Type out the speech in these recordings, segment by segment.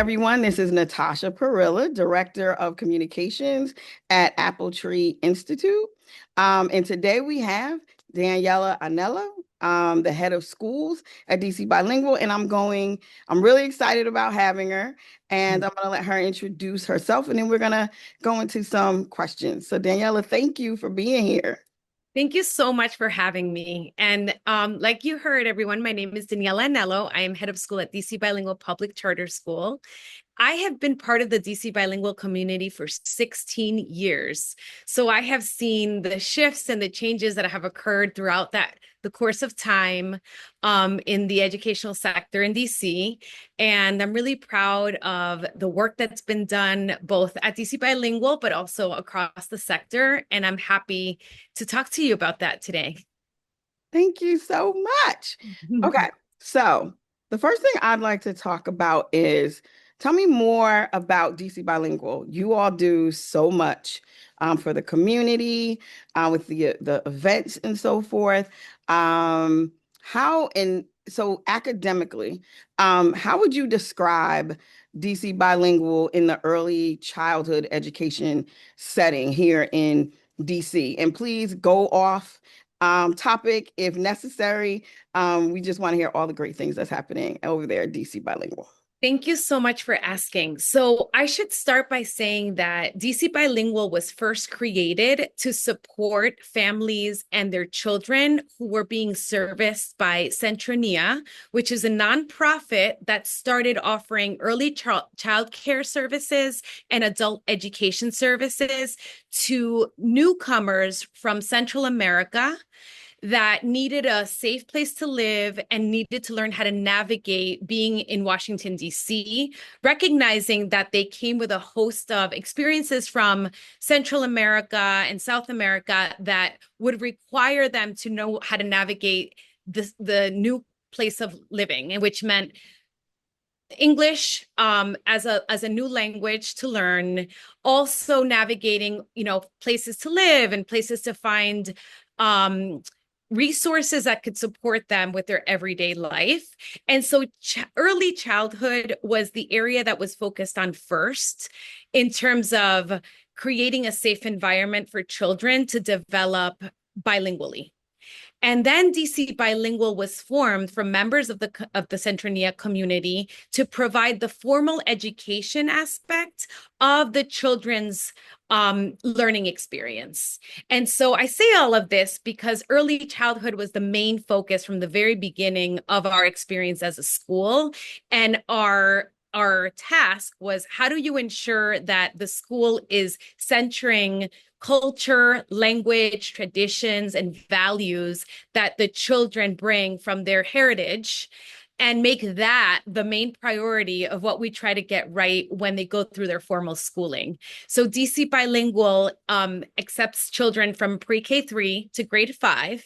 everyone. This is Natasha Parrilla, Director of Communications at AppleTree Institute. And today we have Daniela Anello, the head of schools at DC Bilingual. And I'm really excited about having her. And I'm going to let her introduce herself, and then we're going to go into some questions. So, Daniela, thank you for being here. Thank you so much for having me. And like you heard, everyone, my name is Daniela Anello. I am head of school at DC Bilingual Public Charter School. I have been part of the DC bilingual community for 16 years. So I have seen the shifts and the changes that have occurred throughout the course of time in the educational sector in DC. And I'm really proud of the work that's been done both at DC Bilingual, but also across the sector. And I'm happy to talk to you about that today. Thank you so much. Okay, so the first thing I'd like to talk about is tell me more about DC Bilingual. You all do so much for the community, with the events and so forth. How and so academically, how would you describe DC Bilingual in the early childhood education setting here in DC? And please go off topic if necessary. We just want to hear all the great things that's happening over there at DC Bilingual. Thank you so much for asking. So I should start by saying that DC Bilingual was first created to support families and their children who were being serviced by Centronia, which is a nonprofit that started offering early child care services and adult education services to newcomers from Central America that needed a safe place to live and needed to learn how to navigate being in Washington, D.C., recognizing that they came with a host of experiences from Central America and South America that would require them to know how to navigate the new place of living, and which meant English as a new language to learn, also navigating, places to live and places to find resources that could support them with their everyday life. And so early childhood was the area that was focused on first in terms of creating a safe environment for children to develop bilingually. And then DC Bilingual was formed from members of the Centronia community to provide the formal education aspect of the children's learning experience. And so I say all of this because early childhood was the main focus from the very beginning of our experience as a school. And our task was, how do you ensure that the school is centering culture, language, traditions, and values that the children bring from their heritage, and make that the main priority of what we try to get right when they go through their formal schooling. So DC Bilingual accepts children from pre-K3 to grade 5.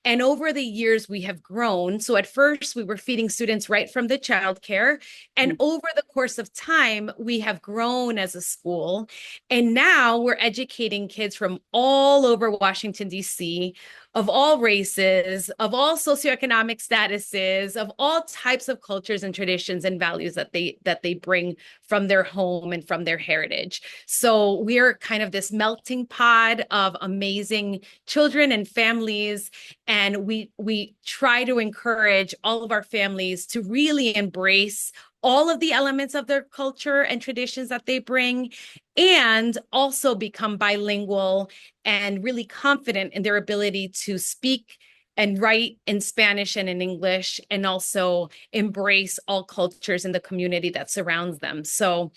And over the years, we have grown. So at first, we were feeding students right from the childcare. And over the course of time, we have grown as a school. And now we're educating kids from all over Washington, D.C., of all races, of all socioeconomic statuses, of all types of cultures and traditions and values that they bring from their home and from their heritage. So we're kind of this melting pot of amazing children and families. And we try to encourage all of our families to really embrace all of the elements of their culture and traditions that they bring, and also become bilingual and really confident in their ability to speak and write in Spanish and in English, and also embrace all cultures in the community that surrounds them. So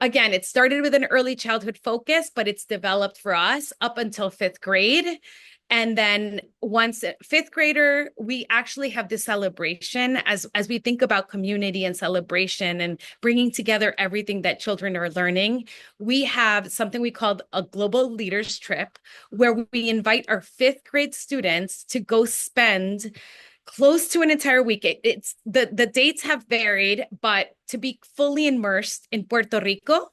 again, it started with an early childhood focus, but it's developed for us up until 5th grade. And then once 5th grader, we actually have this celebration as we think about community and celebration and bringing together everything that children are learning. We have something we call a global leaders trip, where we invite our 5th grade students to go spend close to an entire week. It's the dates have varied, but to be fully immersed in Puerto Rico,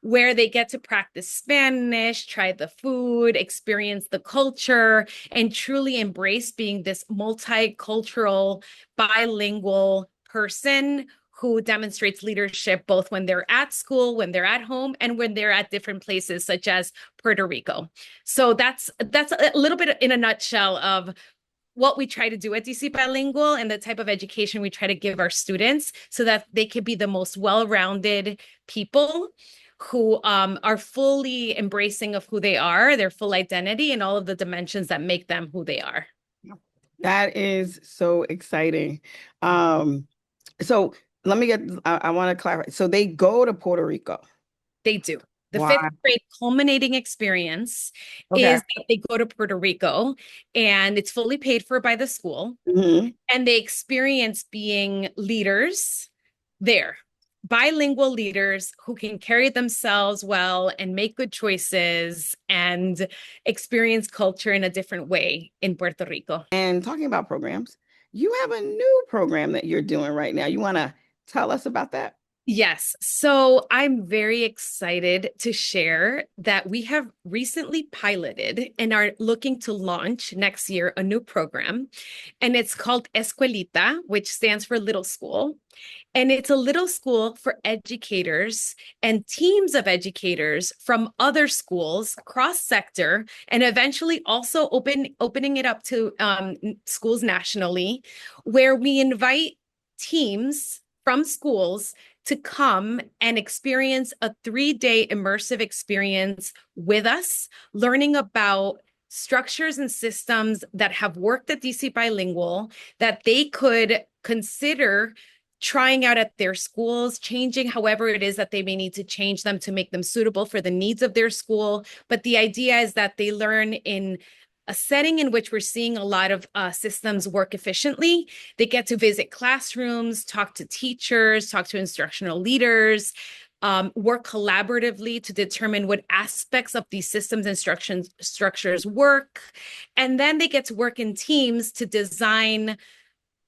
where they get to practice Spanish, try the food, experience the culture, and truly embrace being this multicultural, bilingual person who demonstrates leadership both when they're at school, when they're at home, and when they're at different places such as Puerto Rico. So that's a little bit in a nutshell of what we try to do at DC Bilingual and the type of education we try to give our students so that they can be the most well-rounded people who are fully embracing of who they are, their full identity, and all of the dimensions that make them who they are. That is so exciting. So let me I want to clarify. So they go to Puerto Rico. They do. The fifth Wow. grade culminating experience Okay. is that they go to Puerto Rico and it's fully paid for by the school. Mhm. And they experience being leaders there, bilingual leaders who can carry themselves well and make good choices and experience culture in a different way in Puerto Rico. And talking about programs, you have a new program that you're doing right now. You want to tell us about that? Yes. So I'm very excited to share that we have recently piloted and are looking to launch next year a new program. And it's called Escuelita, which stands for little school. And it's a little school for educators and teams of educators from other schools, cross sector, and eventually also opening it up to schools nationally, where we invite teams from schools to come and experience a 3-day immersive experience with us, learning about structures and systems that have worked at DC Bilingual that they could consider trying out at their schools, changing however it is that they may need to change them to make them suitable for the needs of their school. But the idea is that they learn in a setting in which we're seeing a lot of systems work efficiently. They get to visit classrooms, talk to teachers, talk to instructional leaders, work collaboratively to determine what aspects of these systems and structures work. And then they get to work in teams to design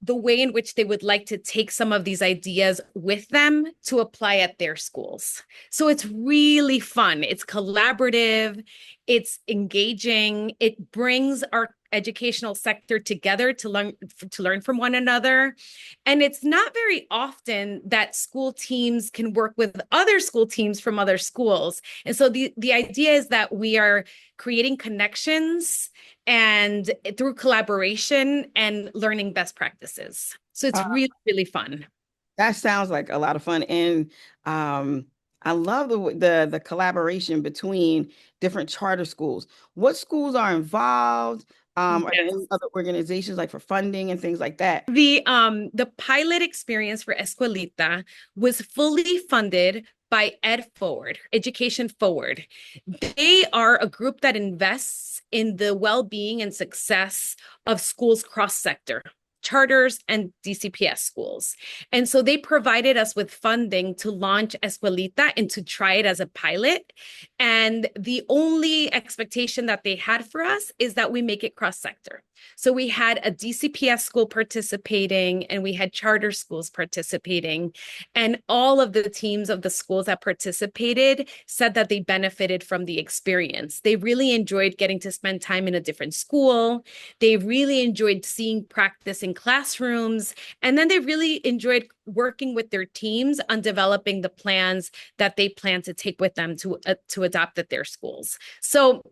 the way in which they would like to take some of these ideas with them to apply at their schools. So it's really fun. It's collaborative, it's engaging, it brings our educational sector together to learn from one another. And it's not very often that school teams can work with other school teams from other schools. And so the idea is that we are creating connections and through collaboration and learning best practices. So it's Uh, really, really fun. that sounds like a lot of fun. And I love the collaboration between different charter schools. What schools are involved? Are there any Yes. other organizations like for funding and things like that? The pilot experience for Escuelita was fully funded by EdForward, Education Forward. They are a group that invests in the well-being and success of schools cross-sector, charters and DCPS schools. And so they provided us with funding to launch Escuelita and to try it as a pilot. And the only expectation that they had for us is that we make it cross-sector. So we had a DCPS school participating and we had charter schools participating. And all of the teams of the schools that participated said that they benefited from the experience. They really enjoyed getting to spend time in a different school. They really enjoyed seeing practice in classrooms. And then they really enjoyed working with their teams on developing the plans that they plan to take with them to adopt at their schools. So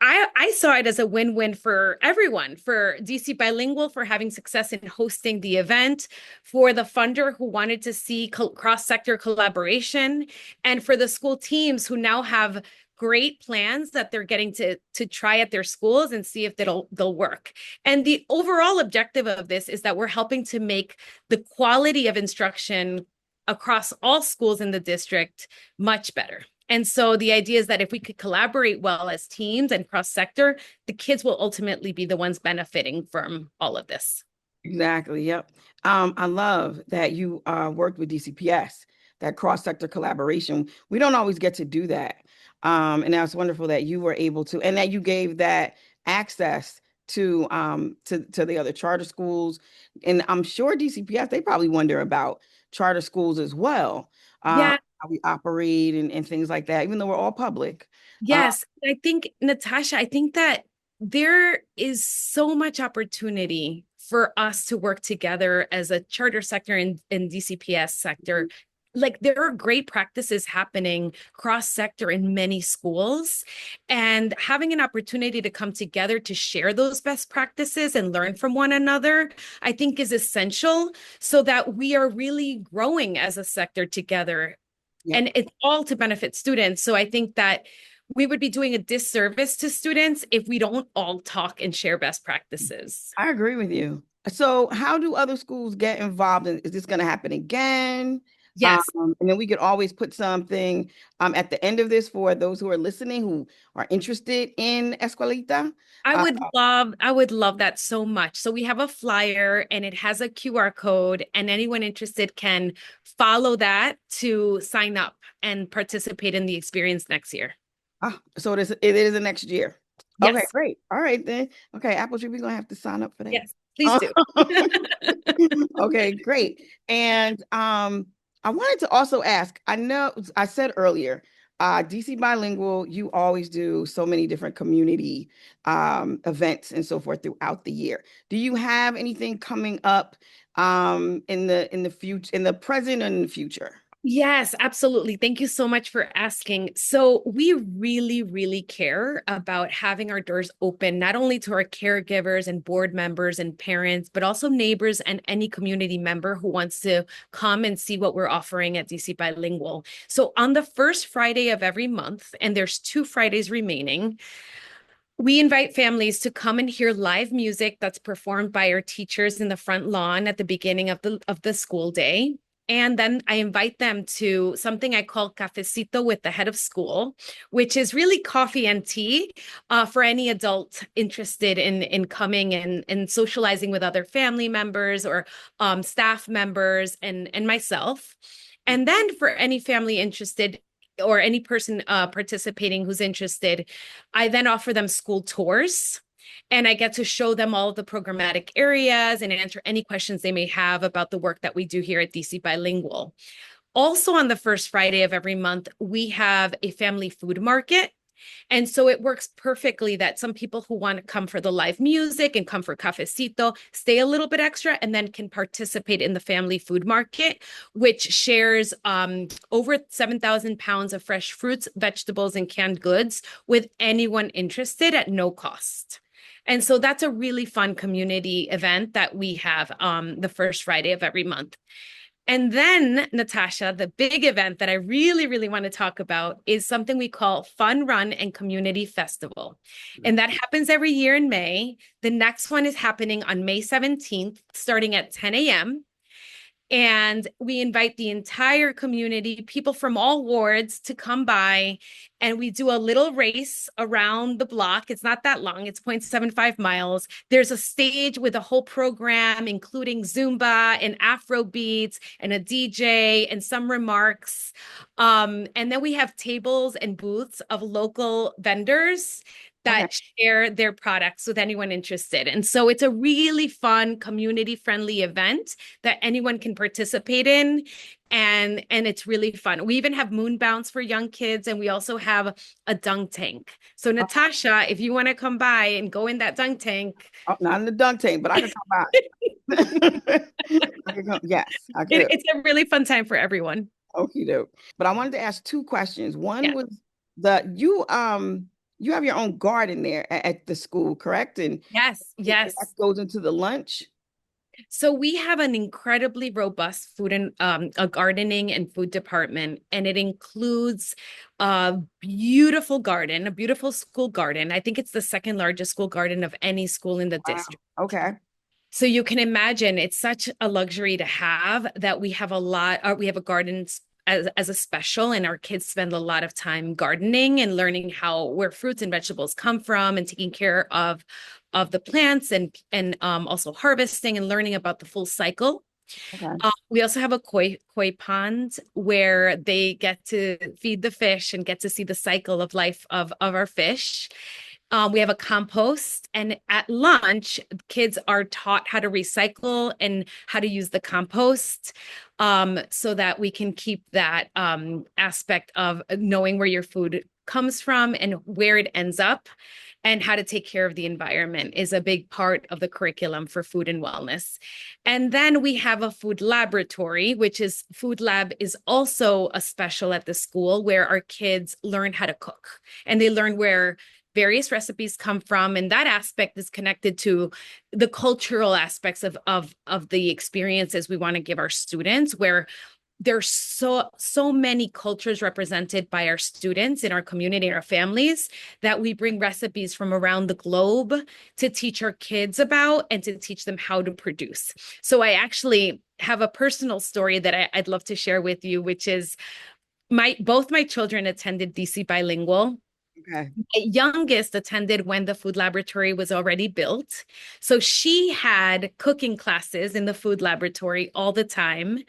I saw it as a win-win for everyone, for DC Bilingual for having success in hosting the event, for the funder who wanted to see cross-sector collaboration, and for the school teams who now have great plans that they're getting to try at their schools and see if they'll work. And the overall objective of this is that we're helping to make the quality of instruction across all schools in the district much better. And so the idea is that if we could collaborate well as teams and cross-sector, the kids will ultimately be the ones benefiting from all of this. Exactly. Yep. I love that you worked with DCPS, that cross-sector collaboration. We don't always get to do that. And that's wonderful that you were able to, and that you gave that access to the other charter schools. And I'm sure DCPS, they probably wonder about charter schools as well, Yeah. how we operate and things like that, even though we're all public. Uh, Yes. I think, Natasha, I think that there is so much opportunity for us to work together as a charter sector and DCPS sector. Like there are great practices happening cross-sector in many schools, and having an opportunity to come together to share those best practices and learn from one another, I think is essential so that we are really growing as a sector together. Yeah, And it's all to benefit students. So I think that we would be doing a disservice to students if we don't all talk and share best practices. I agree with you. So, how do other schools get involved? Is this going to happen again? Yes. And then we could always put something at the end of this for those who are listening who are interested in Escuelita. Uh, I would love that so much. So we have a flyer and it has a QR code, and anyone interested can follow that to sign up and participate in the experience next year. so it is the next year. Okay, Yes. great. All right then. Okay, AppleTree, we're gonna have to sign up for that. Yes, please do. Okay, great. And I wanted to also ask, I know I said earlier, DC Bilingual, you always do so many different community events and so forth throughout the year. Do you have anything coming up in the future, in the present and in the future? Yes, absolutely. Thank you so much for asking. So, we really, really care about having our doors open, not only to our caregivers and board members and parents, but also neighbors and any community member who wants to come and see what we're offering at DC Bilingual. So, on the first Friday of every month, and there's 2 Fridays remaining, we invite families to come and hear live music that's performed by our teachers in the front lawn at the beginning of the school day. And then I invite them to something I call cafecito with the head of school, which is really coffee and tea for any adult interested in coming and socializing with other family members or staff members and myself. And then for any family interested or any person participating who's interested, I then offer them school tours. And I get to show them all of the programmatic areas and answer any questions they may have about the work that we do here at DC Bilingual. Also, on the first Friday of every month, we have a family food market. And so it works perfectly that some people who want to come for the live music and come for cafecito stay a little bit extra and then can participate in the family food market, which shares over 7,000 pounds of fresh fruits, vegetables, and canned goods with anyone interested at no cost. And so that's a really fun community event that we have the first Friday of every month. And then, Natasha, the big event that I really, really want to talk about is something we call Fun Run and Community Festival. And that happens every year in May. The next one is happening on May 17th, starting at 10 a.m. And we invite the entire community, people from all wards, to come by, and we do a little race around the block. It's not that long, it's 0.75 miles. There's a stage with a whole program, including Zumba and Afro beats and a DJ and some remarks. And then we have tables and booths of local vendors Okay. that share their products with anyone interested. And so it's a really fun, community-friendly event that anyone can participate in. And it's really fun. We even have moon bounce for young kids, and we also have a dunk tank. So Natasha, if you want to come by and go in that dunk tank. Oh, not in the dunk tank, but I can come by. I can come, yes, I could. It's a really fun time for everyone. Okay, doke. But I wanted to ask two questions. One Yeah. was you have your own garden there at the school, correct? And Yes, yes. that goes into the lunch. So we have an incredibly robust food and a gardening and food department, and it includes a beautiful garden, a beautiful school garden. I think it's the second largest school garden of any school in the Wow. district. Okay. So you can imagine it's such a luxury to have that we have we have a garden as a special, and our kids spend a lot of time gardening and learning where fruits and vegetables come from and taking care of the plants and also harvesting and learning about the full cycle. Okay. We also have a koi pond where they get to feed the fish and get to see the cycle of life of our fish. We have a compost, and at lunch, kids are taught how to recycle and how to use the compost so that we can keep that aspect of knowing where your food comes from and where it ends up. and how to take care of the environment is a big part of the curriculum for food and wellness. And then we have a food laboratory, which is food lab is also a special at the school where our kids learn how to cook and they learn where various recipes come from, and that aspect is connected to the cultural aspects of the experiences we want to give our students, where there's so many cultures represented by our students in our community, our families, that we bring recipes from around the globe to teach our kids about and to teach them how to produce. So I actually have a personal story that I'd love to share with you, which is both my children attended DC Bilingual. Okay. My youngest attended when the food laboratory was already built. So she had cooking classes in the food laboratory all the time.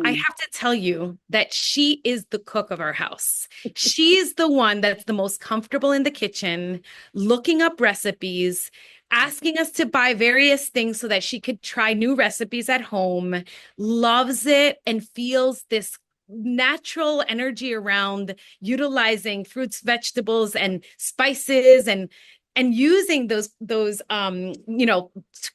I Mm. have to tell you that she is the cook of our house. She's the one that's the most comfortable in the kitchen, looking up recipes, asking us to buy various things so that she could try new recipes at home, loves it, and feels this natural energy around utilizing fruits, vegetables, and spices, and using those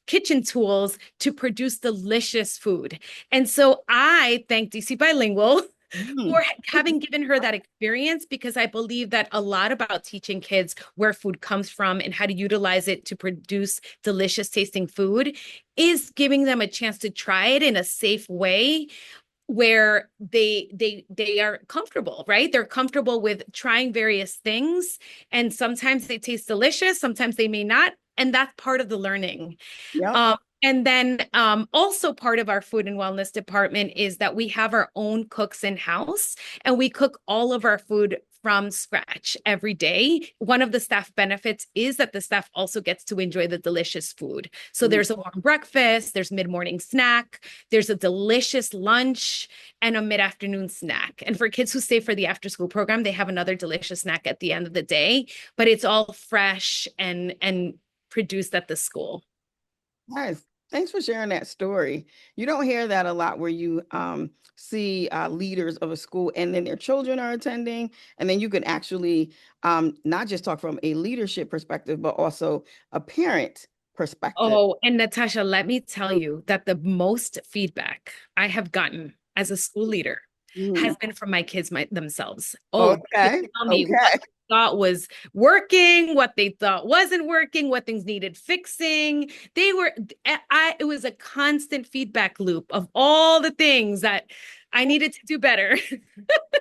kitchen tools to produce delicious food. And so I thank DC Bilingual Mm. for having given her that experience, because I believe that a lot about teaching kids where food comes from and how to utilize it to produce delicious tasting food is giving them a chance to try it in a safe way where they are comfortable, right? They're comfortable with trying various things, and sometimes they taste delicious, sometimes they may not, and that's part of the learning. Yep. And then also part of our food and wellness department is that we have our own cooks in house, and we cook all of our food from scratch every day. One of the staff benefits is that the staff also gets to enjoy the delicious food. So Mm. there's a warm breakfast, there's mid-morning snack, there's a delicious lunch, and a mid-afternoon snack. And for kids who stay for the after-school program, they have another delicious snack at the end of the day, but it's all fresh and produced at the school. Nice. Thanks for sharing that story. You don't hear that a lot where you see leaders of a school and then their children are attending, and then you can actually not just talk from a leadership perspective, but also a parent perspective. Oh, and Natasha, let me tell you that the most feedback I have gotten as a school leader Mm. has been from my kids themselves. Oh, they Okay. tell me what Okay. they thought was working, what they thought wasn't working, what things needed fixing. They were, it was a constant feedback loop of all the things that I needed to do better.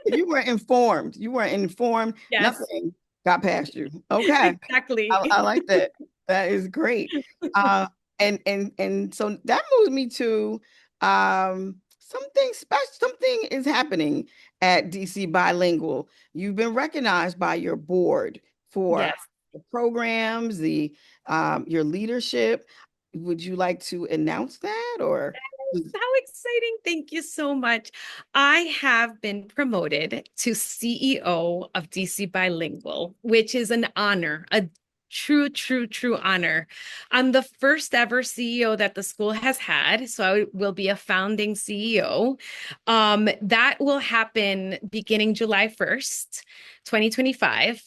You were informed. You were informed. Yes, Nothing got past you. Okay. I exactly. like that. That is great. Uh, and so that moves me to something special. Something is happening at DC Bilingual. You've been recognized by your board for Yes. the programs, the your leadership. Would you like to announce that or? How exciting. Thank you so much. I have been promoted to CEO of DC Bilingual, which is an honor, a true honor. I'm the first ever CEO that the school has had, so I will be a founding CEO. That will happen beginning July 1st, 2025.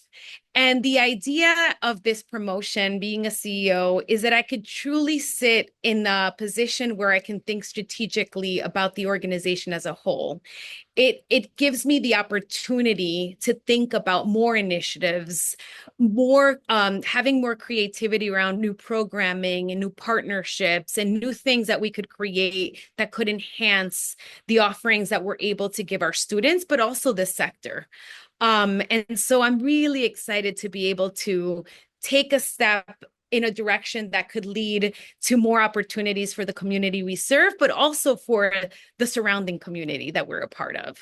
And the idea of this promotion, being a CEO, is that I could truly sit in a position where I can think strategically about the organization as a whole. It gives me the opportunity to think about more initiatives, more having more creativity around new programming and new partnerships and new things that we could create that could enhance the offerings that we're able to give our students, but also the sector. And so I'm really excited to be able to take a step in a direction that could lead to more opportunities for the community we serve, but also for the surrounding community that we're a part of.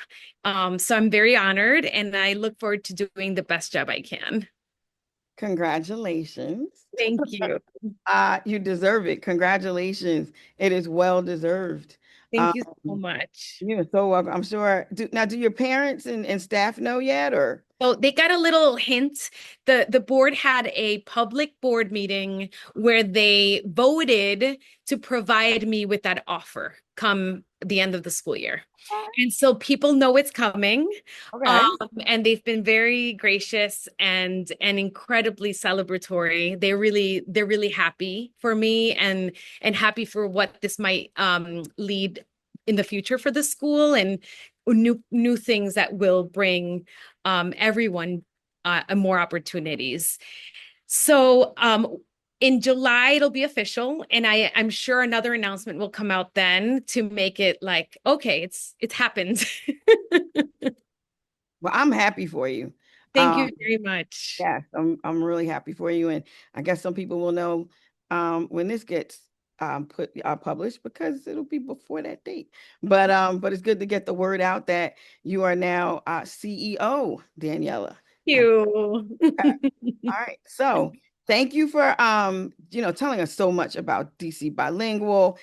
So I'm very honored, and I look forward to doing the best job I can. Congratulations. Thank you. You deserve it. Congratulations. It is well deserved. Um, Thank you so much. you're so welcome. I'm sure. Do your parents and staff know yet or? So they got a little hint. The board had a public board meeting where they voted to provide me with that offer. come the end of the school year. And so people know it's coming. Okay. And they've been very gracious and incredibly celebratory. They're really happy for me and happy for what this might lead in the future for the school and new things that will bring everyone more opportunities. So in July, it'll be official, and I'm sure another announcement will come out then to make it like, okay, it's happened. Well, I'm happy for you. Thank you very much. Yes, I'm really happy for you, and I guess some people will know when this gets published because it'll be before that date. But it's good to get the word out that you are now CEO, Daniela. Thank Uh, you. all right. So thank you for telling us so much about DC Bilingual,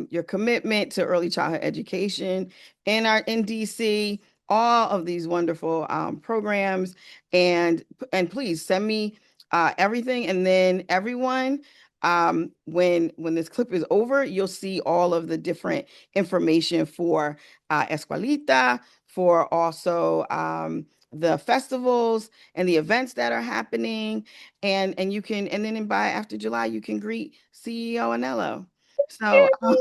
your commitment to early childhood education in DC, all of these wonderful programs. And please send me everything. And then everyone, when this clip is over, you'll see all of the different information for Escuelita, for also the festivals and the events that are happening. And you can, and then by after July, you can greet CEO Anello. So, so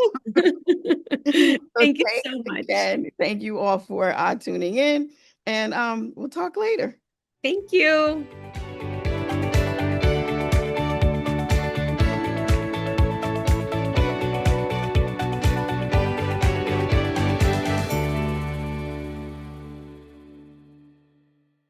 Thank you thanks so much. again. Thank you all for tuning in, and we'll talk later. Thank you.